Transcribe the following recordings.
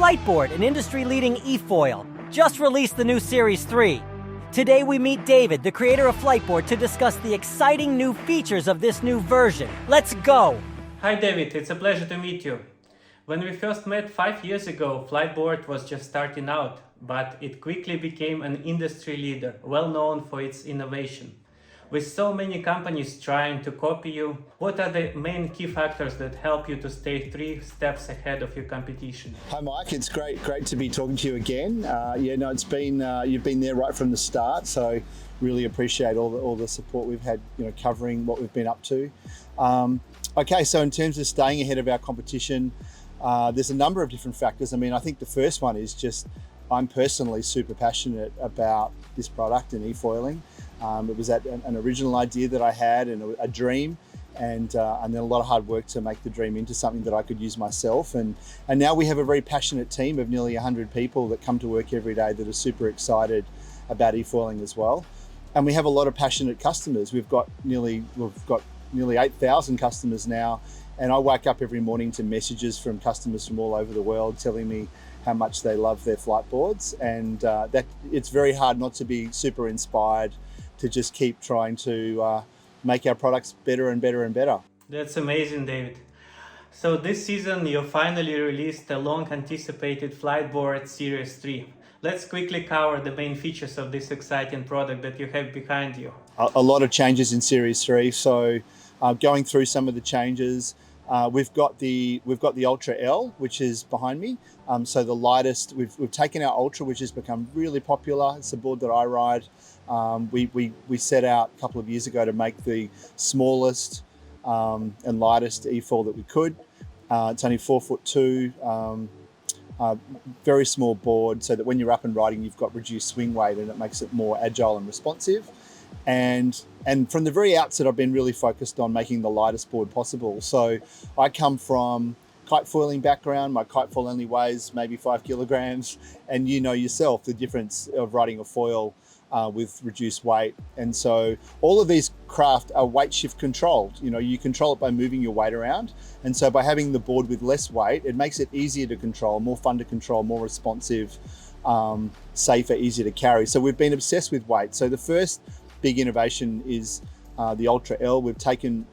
Fliteboard, an industry-leading eFoil, just released the new Series 3. Today we meet David, the creator of Fliteboard, to discuss the exciting new features of this new version. Let's go! Hi David, it's a pleasure to meet you. When we first met 5 years ago, Fliteboard was just starting out, but it quickly became an industry leader, well known for its innovation. With so many companies trying to copy you, what are the main key factors that help you to stay 3 steps ahead of your competition? Hi Mike, it's great to be talking to you again. It's been you've been there right from the start, so really appreciate all the support we've had, covering what we've been up to. Okay, so in terms of staying ahead of our competition, there's a number of different factors. I think the first one is just I'm personally super passionate about this product and eFoiling. It was an original idea that I had and a dream, and then a lot of hard work to make the dream into something that I could use myself. And now we have a very passionate team of nearly 100 people that come to work every day that are super excited about eFoiling as well. And we have a lot of passionate customers. We've got nearly 8,000 customers now, and I wake up every morning to messages from customers from all over the world telling me how much they love their Fliteboards, and that it's very hard not to be super inspired to just keep trying to make our products better and better and better. That's amazing, David. So this season you finally released the long-anticipated Fliteboard Series 3. Let's quickly cover the main features of this exciting product that you have behind you. A lot of changes in Series 3, so going through some of the changes, we've got the Ultra L, which is behind me. So the lightest, we've taken our Ultra, which has become really popular. It's the board that I ride. We set out a couple of years ago to make the smallest and lightest eFoil that we could. It's only 4'2", very small board, so that when you're up and riding, you've got reduced swing weight, and it makes it more agile and responsive. And from the very outset, I've been really focused on making the lightest board possible. So I come from kite foiling background. My kite foil only weighs maybe 5 kilograms, and you know yourself the difference of riding a foil with reduced weight. And so all of these craft are weight shift controlled. You control it by moving your weight around. And so by having the board with less weight, it makes it easier to control, more fun to control, more responsive, safer, easier to carry. So we've been obsessed with weight. So the first big innovation is the Ultra L. We've taken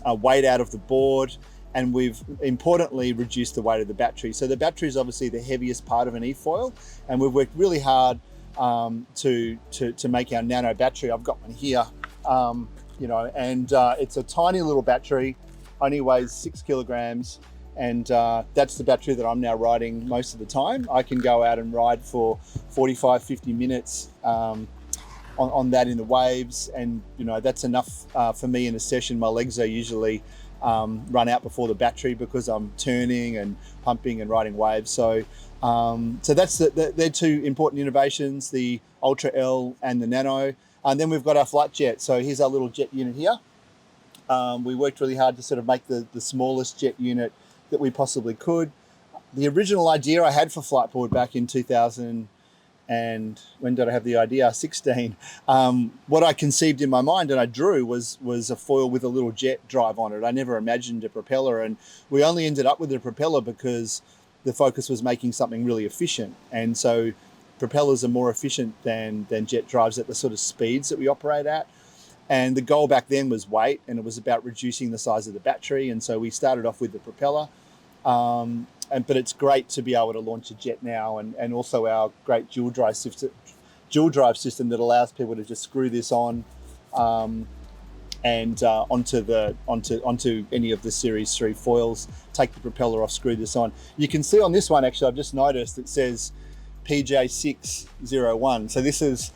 weight out of the board, and we've importantly reduced the weight of the battery. So the battery is obviously the heaviest part of an eFoil, and we've worked really hard to make our nano battery. I've got one here, and it's a tiny little battery, only weighs 6 kilograms, and that's the battery that I'm now riding most of the time. I can go out and ride for 45-50 minutes on that in the waves, and that's enough for me in a session. My legs are usually run out before the battery because I'm turning and pumping and riding waves. So that's they're 2 important innovations, the Ultra L and the Nano. And then we've got our flight jet. So here's our little jet unit here. We worked really hard to sort of make the smallest jet unit that we possibly could. The original idea I had for Fliteboard back in 2000, and when did I have the idea? 16. What I conceived in my mind and I drew was a foil with a little jet drive on it. I never imagined a propeller, and we only ended up with a propeller because the focus was making something really efficient. And so propellers are more efficient than jet drives at the sort of speeds that we operate at. And the goal back then was weight, and it was about reducing the size of the battery. And so we started off with the propeller. But it's great to be able to launch a jet now, and also our great dual drive system that allows people to just screw this on and onto any of the Series 3 foils, take the propeller off, screw this on. You can see on this one, actually, I've just noticed it says PJ601. So this is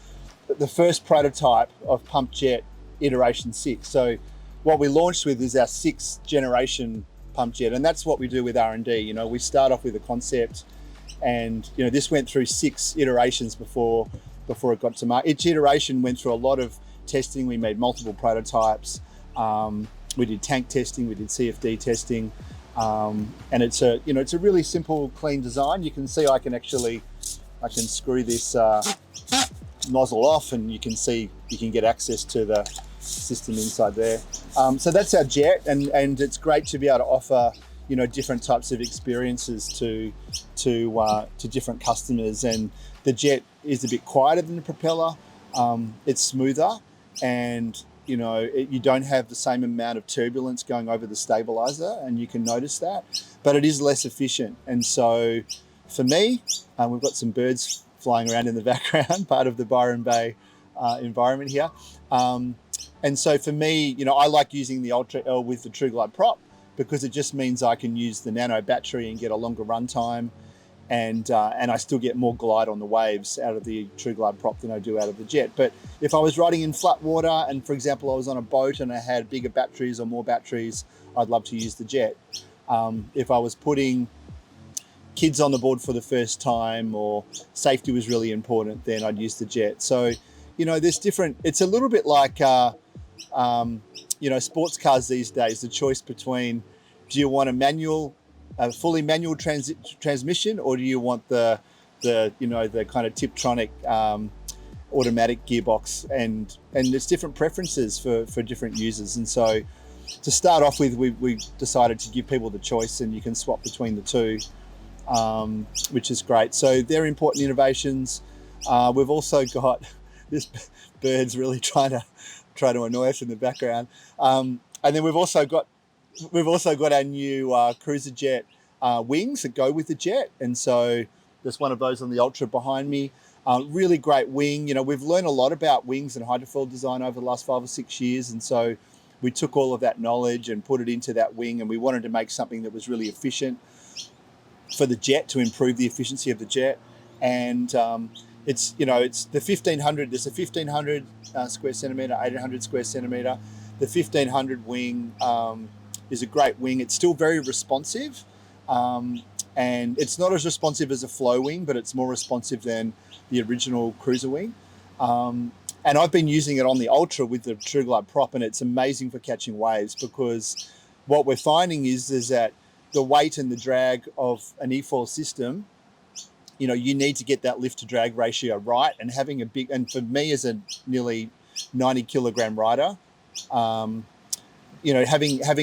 the first prototype of pump jet iteration 6. So what we launched with is our 6th generation pump jet, and that's what we do with R&D. We start off with a concept, and this went through 6 iterations before it got to market. Each iteration went through a lot of testing. We made multiple prototypes. We did tank testing, we did CFD testing, and it's a really simple, clean design. You can see I can screw this nozzle off, and you can get access to the system inside there. So that's our jet, and it's great to be able to offer different types of experiences to different customers. And the jet is a bit quieter than the propeller. It's smoother, and you don't have the same amount of turbulence going over the stabilizer, and you can notice that, but it is less efficient. And so for me, we've got some birds flying around in the background, part of the Byron Bay environment here. And so for me, I like using the Ultra L with the True Glide prop, because it just means I can use the Nano battery and get a longer runtime, and I still get more glide on the waves out of the True Glide prop than I do out of the jet. But if I was riding in flat water, and for example I was on a boat and I had bigger batteries or more batteries, I'd love to use the jet. If I was putting kids on the board for the first time, or safety was really important, then I'd use the jet. So there's different, it's a little bit like sports cars these days, the choice between, do you want a fully manual transmission, or do you want the kind of Tiptronic automatic gearbox? And there's different preferences for different users. And so to start off with, we decided to give people the choice, and you can swap between the two, which is great. So they're important innovations. We've also got this bird's really trying to annoy us in the background. And then we've also got our new cruiser jet wings that go with the jet. And so there's one of those on the Ultra behind me. Really great wing. We've learned a lot about wings and hydrofoil design over the last 5 or 6 years. And so we took all of that knowledge and put it into that wing, and we wanted to make something that was really efficient for the jet, to improve the efficiency of the jet. And it's the 1500, there's a 1500 square centimetre, 1800 square centimetre. The 1500 wing is a great wing. It's still very responsive, and it's not as responsive as a flow wing, but it's more responsive than the original cruiser wing. And I've been using it on the Ultra with the True Glide prop, and it's amazing for catching waves, because what we're finding is that the weight and the drag of an eFoil system, you need to get that lift to drag ratio right, and having and for me as a nearly 90 kilogram rider, having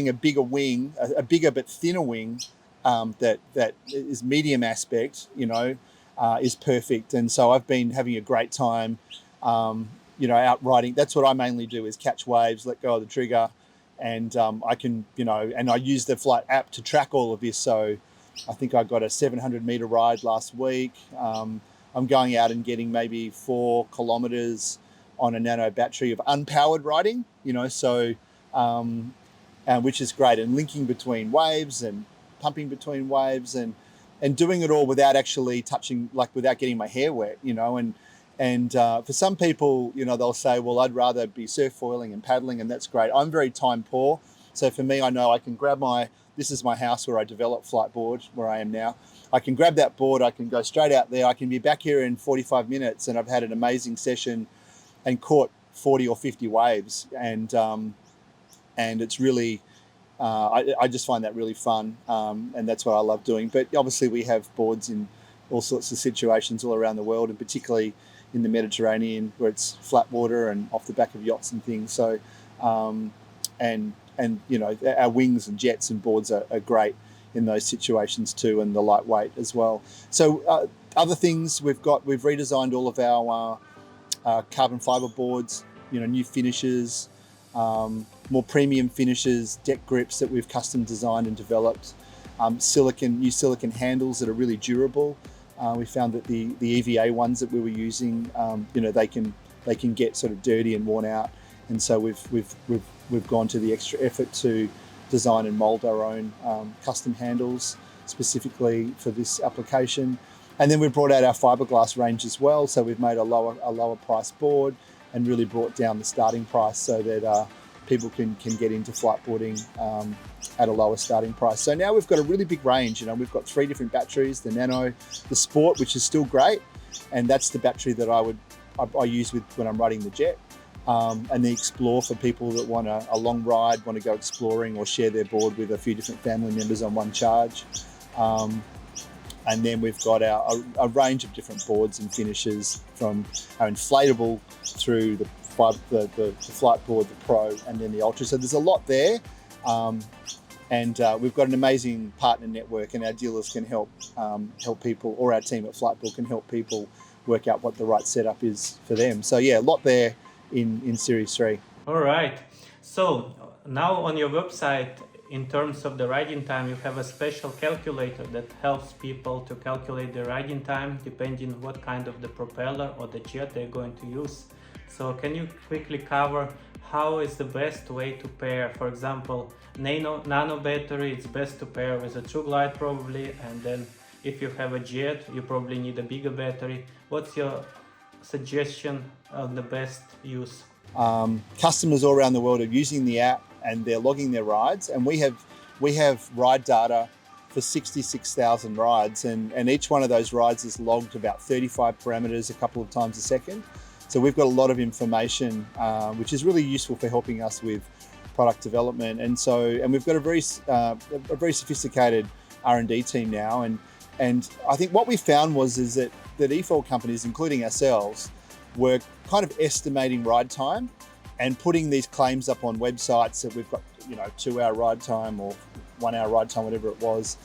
a bigger wing, a bigger but thinner wing, that is medium aspect, is perfect. And so I've been having a great time, out riding. That's what I mainly do, is catch waves, let go of the trigger, and I can, and I use the Flight app to track all of this. So I think I got a 700 meter ride last week. I'm going out and getting maybe 4 kilometers on a Nano battery of unpowered riding, which is great, and linking between waves and pumping between waves, and doing it all without actually touching, without getting my hair wet, and for some people, they'll say, well, I'd rather be surf foiling and paddling, and that's great. I'm very time poor. So for me, I know I can grab this is my house where I developed Fliteboard, where I am now. I can grab that board, I can go straight out there, I can be back here in 45 minutes, and I've had an amazing session and caught 40 or 50 waves. And it's really, I just find that really fun, and that's what I love doing. But obviously we have boards in all sorts of situations all around the world, and particularly in the Mediterranean, where it's flat water and off the back of yachts and things. So, our wings and jets and boards are great in those situations too, and the lightweight as well. So other things we've redesigned all of our carbon fiber boards, new finishes, more premium finishes, deck grips that we've custom designed and developed, new silicon handles that are really durable. We found that the EVA ones that we were using, they can get sort of dirty and worn out, and so we've gone to the extra effort to design and mold our own custom handles specifically for this application. And then we brought out our fiberglass range as well, so we've made a lower price board and really brought down the starting price so that people can get into fliteboarding at a lower starting price. So now we've got a really big range. We've got 3 different batteries: the Nano, the Sport, which is still great, and that's the battery that I use when I'm riding the jet, and the Explore for people that want a long ride, want to go exploring, or share their board with a few different family members on one charge. And then we've got a range of different boards and finishes, from our inflatable through the Fliteboard, the Pro, and then the Ultra. So there's a lot there. And we've got an amazing partner network, and our dealers can help people, or our team at Fliteboard can help people work out what the right setup is for them. So yeah, a lot there in Series 3. All right. So now on your website, in terms of the riding time, you have a special calculator that helps people to calculate the riding time depending what kind of the propeller or the jet they're going to use. So can you quickly cover how is the best way to pair, for example, nano battery, it's best to pair with a True Glide probably, and then if you have a jet, you probably need a bigger battery. What's your suggestion on the best use? Customers all around the world are using the app and they're logging their rides, and we have ride data for 66,000 rides, and each one of those rides is logged about 35 parameters a couple of times a second. So we've got a lot of information, which is really useful for helping us with product development. And we've got a very sophisticated R&D team now. And I think what we found is that eFoil companies, including ourselves, were kind of estimating ride time and putting these claims up on websites that we've got, 2-hour ride time or 1-hour ride time, whatever it was.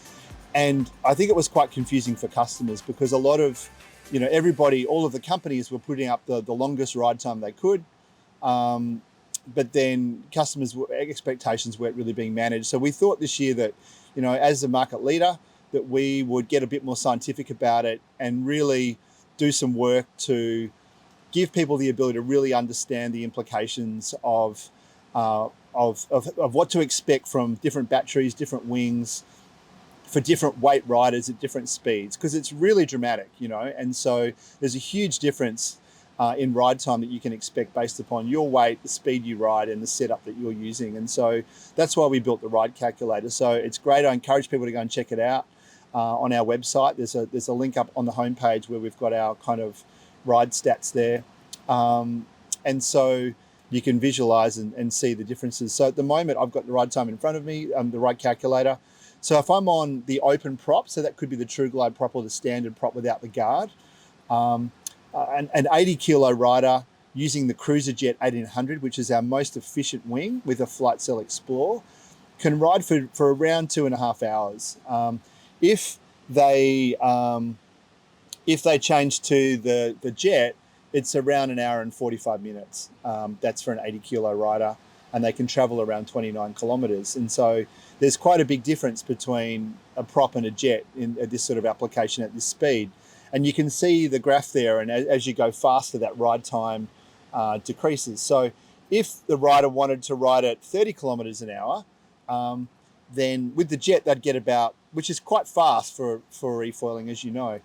And I think it was quite confusing for customers, because a lot of, all of the companies were putting up the longest ride time they could. But then customers' expectations weren't really being managed. So we thought this year that, as a market leader, that we would get a bit more scientific about it and really do some work to give people the ability to really understand the implications of what to expect from different batteries, different wings, for different weight riders at different speeds, because it's really dramatic, and so there's a huge difference in ride time that you can expect based upon your weight, the speed you ride, and the setup that you're using. And so that's why we built the ride calculator. So it's great. I encourage people to go and check it out on our website. There's a link up on the homepage where we've got our kind of ride stats there, and so you can visualize and see the differences. So at the moment, I've got the ride time in front of me, the ride calculator. So if I'm on the open prop, so that could be the True Glide prop or the standard prop without the guard, an 80 kilo rider using the Cruiser Jet 1800, which is our most efficient wing with a Flitecell Explore, can ride for around 2.5 hours. If they change to the Jet, it's around 1 hour and 45 minutes. That's for an 80 kilo rider, and they can travel around 29 kilometers. And so there's quite a big difference between a prop and a jet in this sort of application at this speed. And you can see the graph there, and as you go faster, that ride time decreases. So if the rider wanted to ride at 30 kilometers an hour, then with the jet, they'd get about, which is quite fast for eFoiling, as you know.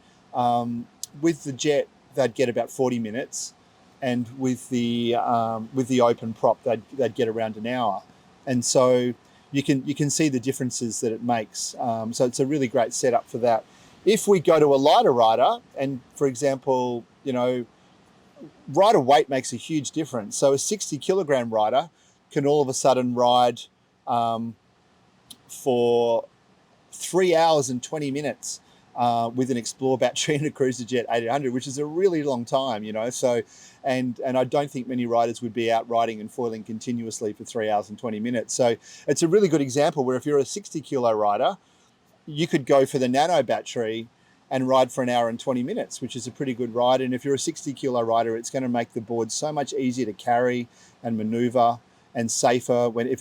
With the jet, they'd get about 40 minutes. And with the open prop, they'd get around 1 hour. And so you can see the differences that it makes. So it's a really great setup for that. If we go to a lighter rider, and for example, rider weight makes a huge difference. So a 60 kilogram rider can all of a sudden ride for 3 hours and 20 minutes with an Explore battery and a Cruiser Jet 1800, which is a really long time, So, and I don't think many riders would be out riding and foiling continuously for 3 hours and 20 minutes. So it's a really good example where if you're a 60 kilo rider, you could go for the Nano battery and ride for 1 hour and 20 minutes, which is a pretty good ride. And if you're a 60 kilo rider, it's going to make the board so much easier to carry and maneuver and safer when if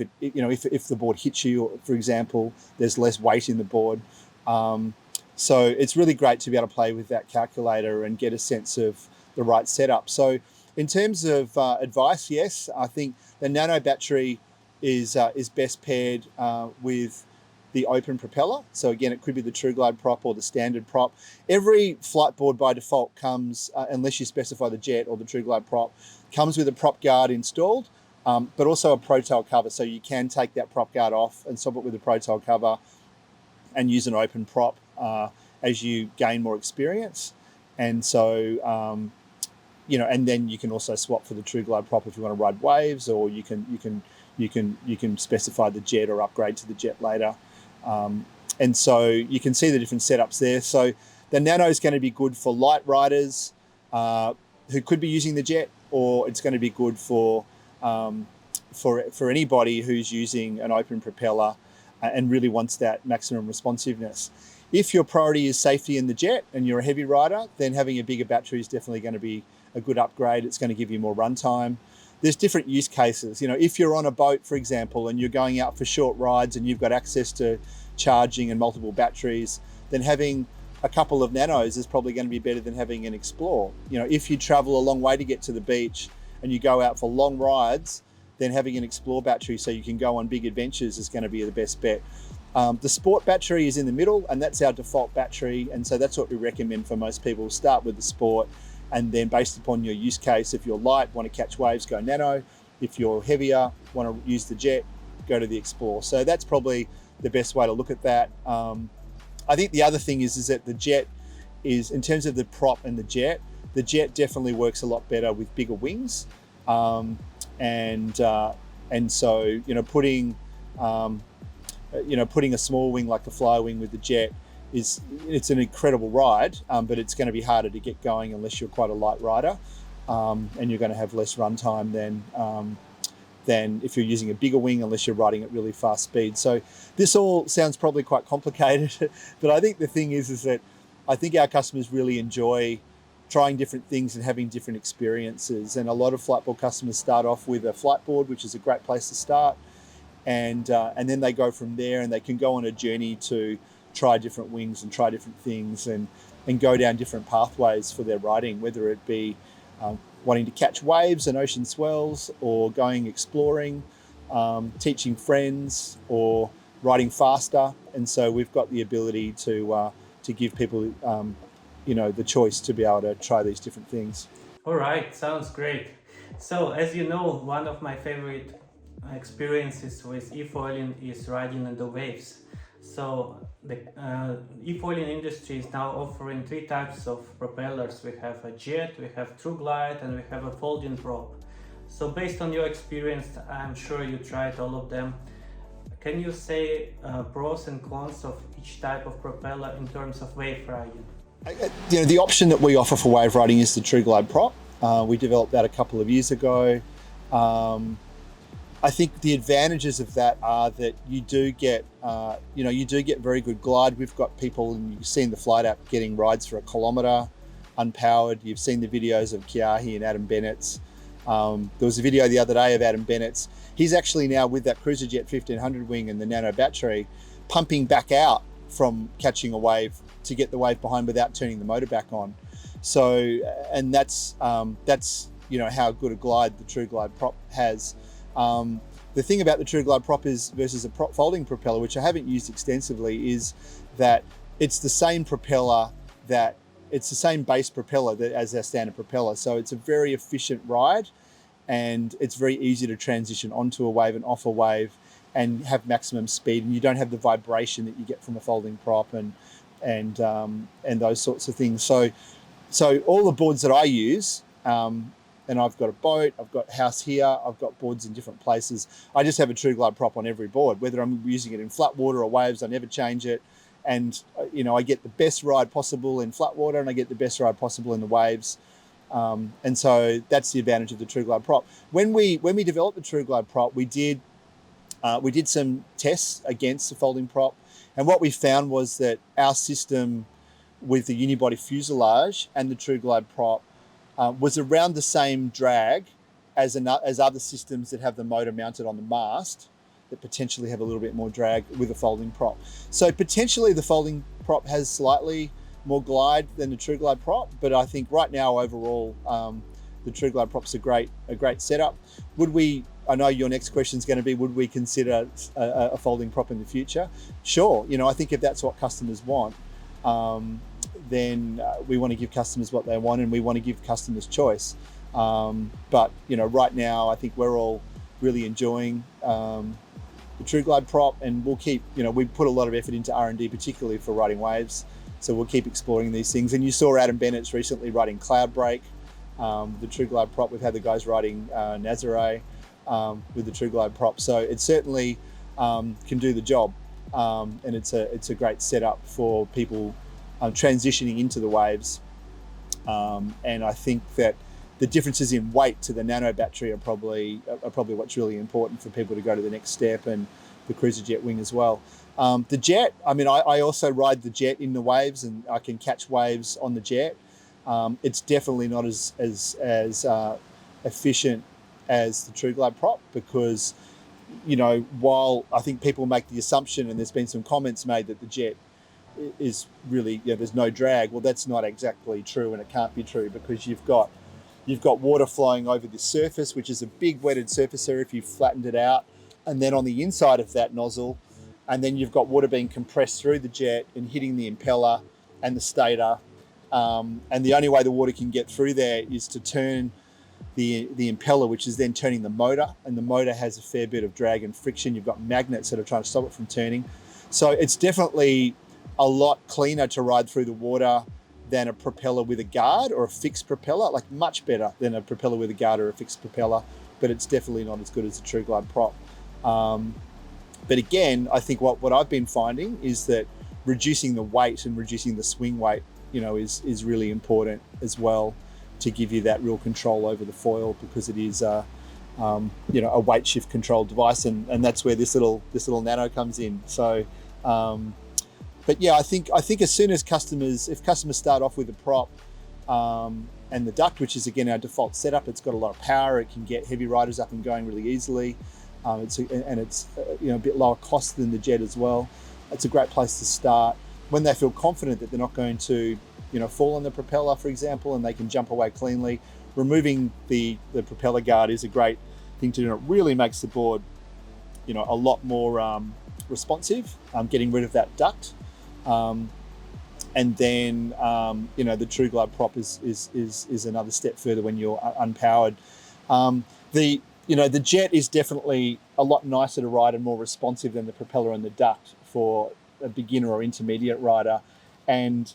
the board hits you, for example, there's less weight in the board. So it's really great to be able to play with that calculator and get a sense of the right setup. So in terms of advice, yes, I think the Nano battery is best paired with the open propeller. So again, it could be the True Glide prop or the standard prop. Every Fliteboard by default comes, unless you specify the Jet or the True Glide prop, comes with a prop guard installed, but also a ProTail cover. So you can take that prop guard off and swap it with a ProTail cover and use an open prop as you gain more experience. And so, and then you can also swap for the True Glide prop if you want to ride waves, or you can specify the Jet or upgrade to the Jet later. And so you can see the different setups there. So the Nano is going to be good for light riders who could be using the Jet, or it's going to be good for anybody who's using an open propeller and really wants that maximum responsiveness. If your priority is safety in the jet and you're a heavy rider, then having a bigger battery is definitely going to be a good upgrade. It's going to give you more runtime. There's different use cases. If you're on a boat, for example, and you're going out for short rides and you've got access to charging and multiple batteries, then having a couple of nanos is probably going to be better than having an Explore. If you travel a long way to get to the beach and you go out for long rides, then having an Explore battery so you can go on big adventures is going to be the best bet. The Sport battery is in the middle, and that's our default battery, and so that's what we recommend for most people. Start with the Sport, and then based upon your use case, if you're light, want to catch waves, go Nano. If you're heavier, want to use the Jet, go to the Explore. So that's probably the best way to look at that. I think the other thing is that the Jet is, in terms of the prop and the Jet definitely works a lot better with bigger wings, and so putting a small wing like the Fly wing with the Jet it's an incredible ride, but it's going to be harder to get going unless you're quite a light rider, and you're going to have less runtime than if you're using a bigger wing, unless you're riding at really fast speed. So this all sounds probably quite complicated, but I think the thing is that I think our customers really enjoy trying different things and having different experiences. And a lot of Fliteboard customers start off with a Fliteboard, which is a great place to start. And then they go from there, and they can go on a journey to try different wings and try different things and go down different pathways for their riding, whether it be wanting to catch waves and ocean swells, or going exploring, teaching friends, or riding faster. And so we've got the ability to give people the choice to be able to try these different things. All right, sounds great. So as you know, one of my favorite experiences with eFoiling is riding in the waves. So the eFoiling industry is now offering 3 types of propellers. We have a jet, we have True Glide, and we have a folding prop. So based on your experience, I'm sure you tried all of them. Can you say pros and cons of each type of propeller in terms of wave riding? The option that we offer for wave riding is the True Glide prop. We developed that a couple of years ago. I think the advantages of that are that you do get very good glide. We've got people, and you've seen the Flight app, getting rides for 1 kilometre unpowered. You've seen the videos of Kiahi and Adam Bennett's. There was a video the other day of Adam Bennett's. He's actually now with that Cruiserjet 1500 wing and the Nano battery, pumping back out from catching a wave to get the wave behind without turning the motor back on. So, and that's how good a glide the True Glide prop has. The thing about the True Glide prop is versus a prop folding propeller, which I haven't used extensively, is that it's the same propeller it's the same base propeller as our standard propeller. So it's a very efficient ride, and it's very easy to transition onto a wave and off a wave and have maximum speed. And you don't have the vibration that you get from a folding prop and those sorts of things. So all the boards that I use, and I've got a boat, I've got a house here, I've got boards in different places. I just have a True Glide prop on every board, whether I'm using it in flat water or waves, I never change it. And, I get the best ride possible in flat water, and I get the best ride possible in the waves. And so that's the advantage of the True Glide prop. When we developed the True Glide prop, we did some tests against the folding prop. And what we found was that our system with the unibody fuselage and the True Glide prop was around the same drag as other systems that have the motor mounted on the mast, that potentially have a little bit more drag with a folding prop. So potentially the folding prop has slightly more glide than the True Glide prop, but I think right now overall the True Glide prop's a great setup. I know your next question is going to be, would we consider a folding prop in the future? Sure. I think if that's what customers want, then we want to give customers what they want, and we want to give customers choice. But right now I think we're all really enjoying the True Glide prop, and we'll keep, we put a lot of effort into R&D, particularly for riding waves. So we'll keep exploring these things. And you saw Adam Bennett's recently riding Cloud Break, the True Glide prop. We've had the guys riding Nazare with the True Glide prop. So it certainly can do the job, and it's a great setup for people transitioning into the waves. And I think that the differences in weight to the Nano battery are probably what's really important for people to go to the next step and the cruiser jet wing as well. The jet, I mean, I also ride the jet in the waves, and I can catch waves on the jet. It's definitely not as efficient as the True Glide prop, because, you know, while I think people make the assumption, and there's been some comments made that the jet is really, you know, there's no drag. Well, that's not exactly true, and it can't be true, because you've got water flowing over the surface, which is a big wetted surface area if you flattened it out, and then on the inside of that nozzle, and then you've got water being compressed through the jet and hitting the impeller and the stator, and the only way the water can get through there is to turn the impeller, which is then turning the motor, and the motor has a fair bit of drag and friction. You've got magnets that are trying to stop it from turning. So it's definitely a lot cleaner to ride through the water than a propeller with a guard, or a fixed propeller, like much better than a propeller with a guard or a fixed propeller, but it's definitely not as good as a True Glide prop. But again, I think what I've been finding is that reducing the weight and reducing the swing weight, you know, is really important as well, to give you that real control over the foil, because it is you know, a weight shift controlled device, and that's where this little Nano comes in. So but yeah, I think as soon as if customers start off with a prop and the duct, which is again our default setup, it's got a lot of power, it can get heavy riders up and going really easily, it's you know, a bit lower cost than the jet as well. It's a great place to start when they feel confident that they're not going to, you know, fall on the propeller, for example, and they can jump away cleanly. Removing the propeller guard is a great thing to do. It really makes the board, you know, a lot more responsive, getting rid of that duct. And then, you know, the True Glide prop is another step further when you're unpowered. The jet is definitely a lot nicer to ride and more responsive than the propeller and the duct for a beginner or intermediate rider. And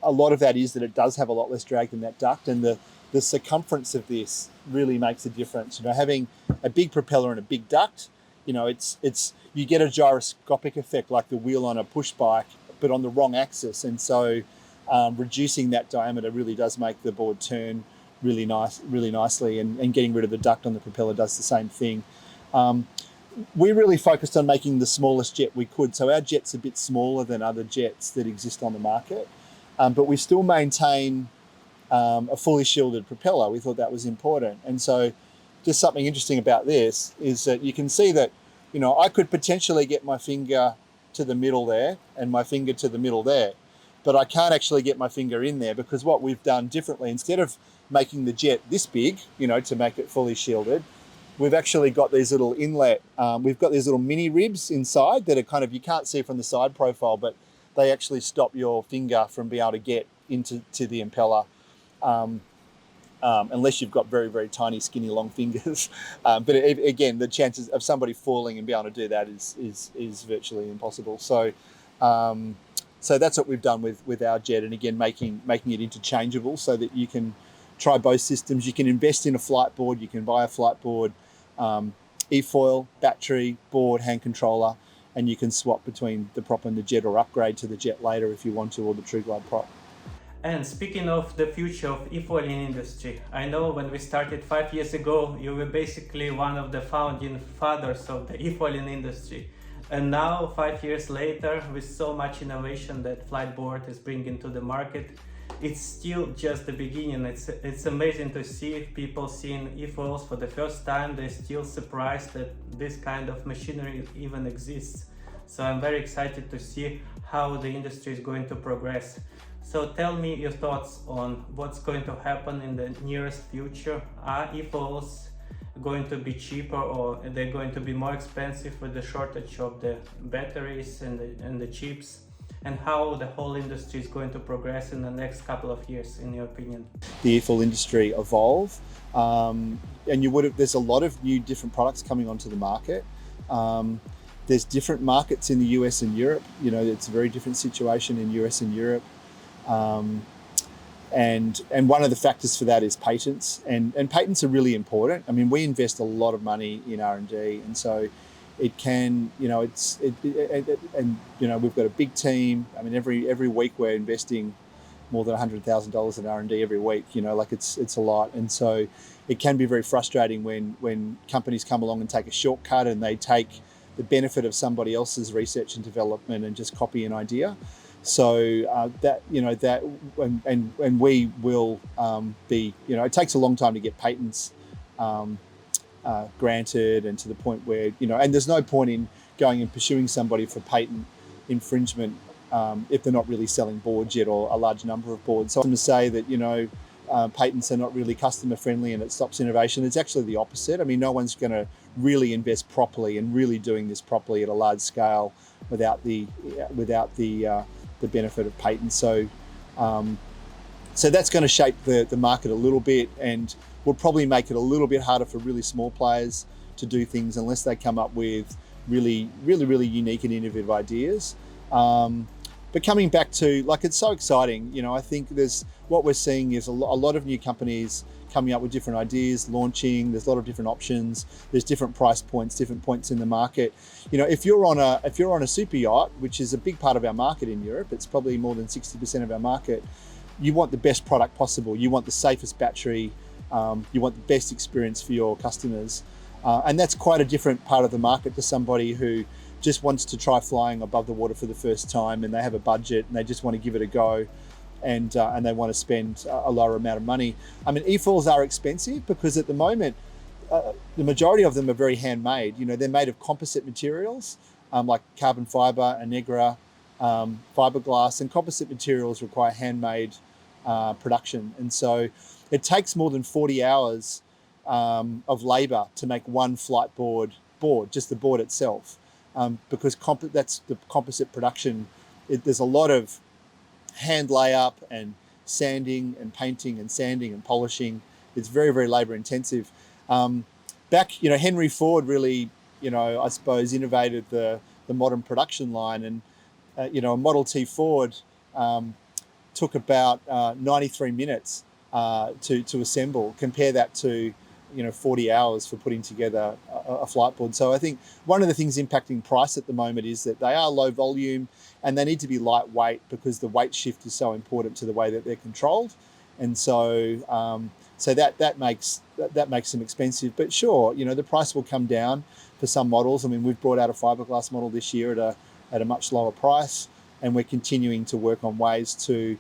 a lot of that is that it does have a lot less drag than that duct, and the circumference of this really makes a difference. You know, having a big propeller and a big duct, you know, it's you get a gyroscopic effect like the wheel on a push bike, but on the wrong axis. And so reducing that diameter really does make the board turn really nicely, and getting rid of the duct on the propeller does the same thing. We really focused on making the smallest jet we could. So our jet's a bit smaller than other jets that exist on the market, but we still maintain a fully shielded propeller. We thought that was important. And so just something interesting about this is that you can see that, you know, I could potentially get my finger to the middle there and my finger to the middle there, but I can't actually get my finger in there, because what we've done differently, instead of making the jet this big, you know, to make it fully shielded, we've actually got these little inlet, we've got these little mini ribs inside that are kind of, you can't see from the side profile, but they actually stop your finger from being able to get into the impeller, unless you've got very, very tiny, skinny, long fingers. But again, the chances of somebody falling and being able to do that is virtually impossible. So so that's what we've done with our jet, and again, making it interchangeable so that you can try both systems. You can invest in a Fliteboard, you can buy a Fliteboard, eFoil, battery, board, hand controller, and you can swap between the prop and the jet, or upgrade to the jet later if you want to, or the True Glide prop. And speaking of the future of eFoiling industry, I know when we started 5 years ago, you were basically one of the founding fathers of the eFoiling industry. And now, 5 years later, with so much innovation that Fliteboard is bringing to the market, it's still just the beginning. It's amazing to see people seeing eFoils for the first time. They're still surprised that this kind of machinery even exists. So I'm very excited to see how the industry is going to progress. So tell me your thoughts on what's going to happen in the nearest future. Are eFoils going to be cheaper, or are they going to be more expensive with the shortage of the batteries and the chips? And how the whole industry is going to progress in the next couple of years, in your opinion? The eFoil industry evolve, and there's a lot of new different products coming onto the market. There's different markets in the US and Europe. You know, it's a very different situation in US and Europe. And one of the factors for that is patents, and patents are really important. I mean, we invest a lot of money in R&D, and so it can, you know, and you know, we've got a big team. I mean, every week we're investing more than $100,000 in R&D every week. You know, like it's a lot, and so it can be very frustrating when companies come along and take a shortcut, and they take the benefit of somebody else's research and development and just copy an idea. So that, you know, that, and we will be, you know, it takes a long time to get patents granted, and to the point where, you know, and there's no point in going and pursuing somebody for patent infringement if they're not really selling boards yet, or a large number of boards. So I'm going to say that, you know, patents are not really customer friendly and it stops innovation. It's actually the opposite. I mean, no one's going to really invest properly and really doing this properly at a large scale without the benefit of patents. So so that's going to shape the market a little bit, and will probably make it a little bit harder for really small players to do things unless they come up with really unique and innovative ideas. But coming back to, like, it's so exciting. You know, I think what we're seeing is a lot of new companies coming up with different ideas, launching. There's a lot of different options. There's different price points, different points in the market. You know, if you're on a super yacht, which is a big part of our market in Europe, it's probably more than 60% of our market. You want the best product possible. You want the safest battery. You want the best experience for your customers. And that's quite a different part of the market to somebody who just wants to try flying above the water for the first time, and they have a budget and they just want to give it a go, and they want to spend a lower amount of money. I mean, eFoils are expensive because at the moment, the majority of them are very handmade. You know, they're made of composite materials, like carbon fiber, Anegra, fiberglass, and composite materials require handmade production. And so it takes more than 40 hours of labor to make one Fliteboard board, just the board itself. Because that's the composite production. There's a lot of hand layup and sanding and painting and sanding and polishing. It's very labor intensive. Back, you know, Henry Ford really, you know, I suppose innovated the modern production line, and you know, a Model T Ford took about 93 minutes to assemble. Compare that to, you know, 40 hours for putting together a Fliteboard. So I think one of the things impacting price at the moment is that they are low volume and they need to be lightweight, because the weight shift is so important to the way that they're controlled. And so so that makes them expensive. But sure, you know, the price will come down for some models. I mean, we've brought out a fiberglass model this year at a much lower price, and we're continuing to work on ways to,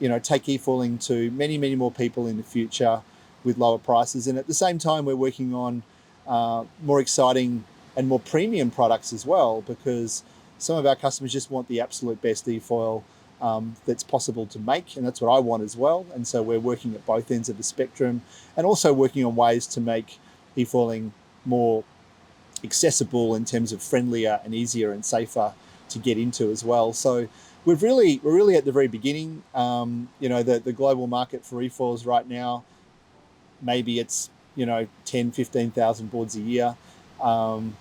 you know, take eFoiling to many more people in the future with lower prices. And at the same time, we're working on more exciting and more premium products as well, because some of our customers just want the absolute best eFoil that's possible to make, and that's what I want as well. And so we're working at both ends of the spectrum, and also working on ways to make eFoiling more accessible in terms of friendlier and easier and safer to get into as well. So we're really at the very beginning. You know, the global market for eFoils right now, maybe it's, you know, 10,000-15,000 boards a year.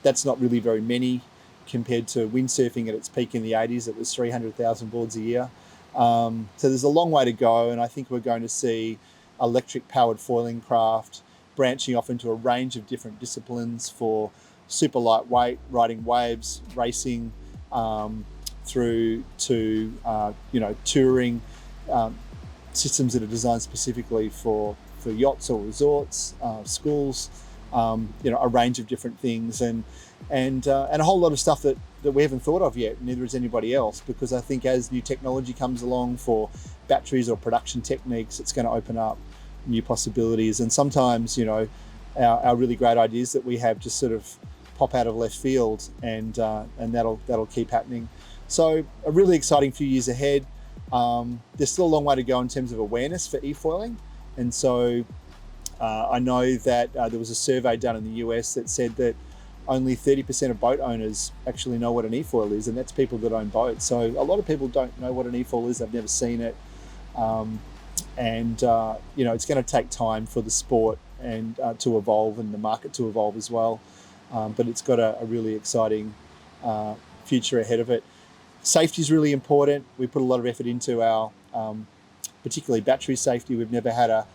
That's not really very many compared to windsurfing at its peak in the 80s. It was 300,000 boards a year. So there's a long way to go, and I think we're going to see electric powered foiling craft branching off into a range of different disciplines, for super lightweight, riding waves, racing, through to you know, touring, systems that are designed specifically for yachts or resorts, schools, you know, a range of different things, and a whole lot of stuff that we haven't thought of yet. Neither has anybody else, because I think as new technology comes along for batteries or production techniques, it's going to open up new possibilities. And sometimes, you know, our really great ideas that we have just sort of pop out of left field, and that'll keep happening. So a really exciting few years ahead. There's still a long way to go in terms of awareness for eFoiling. And so I know that there was a survey done in the US that said that only 30% of boat owners actually know what an eFoil is, and that's people that own boats. So a lot of people don't know what an eFoil is. They've never seen it. You know, it's going to take time for the sport and to evolve, and the market to evolve as well. But it's got a really exciting future ahead of it. Safety is really important. We put a lot of effort into our, particularly battery safety. We've never had a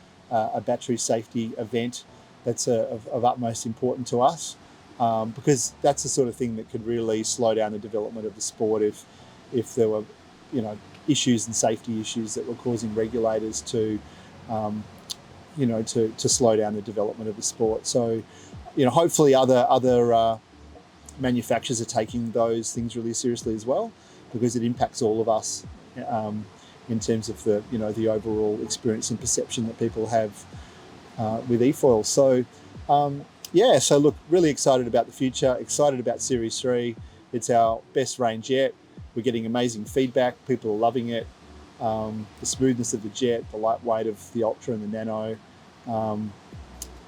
battery safety event that's of utmost importance to us, because that's the sort of thing that could really slow down the development of the sport if there were, you know, issues and safety issues that were causing regulators to, you know, to slow down the development of the sport. So, you know, hopefully other manufacturers are taking those things really seriously as well, because it impacts all of us in terms of the the overall experience and perception that people have with eFoils. So so look, really excited about the future, excited about Series 3. It's our best range yet. We're getting amazing feedback. People are loving it. The smoothness of the jet, the lightweight of the Ultra and the Nano.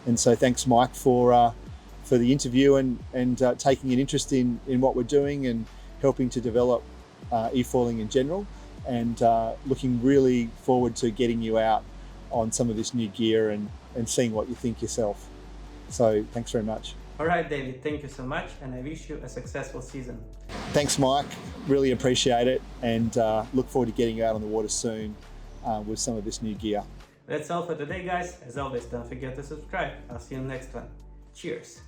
And so thanks, Mike, for the interview and taking an interest in what we're doing and helping to develop eFoiling in general, and looking really forward to getting you out on some of this new gear and seeing what you think yourself. So thanks very much. All right, David, thank you so much, and I wish you a successful season. Thanks, Mike. Really appreciate it, and look forward to getting you out on the water soon with some of this new gear. That's all for today, guys. As always, don't forget to subscribe. I'll see you in the next one. Cheers!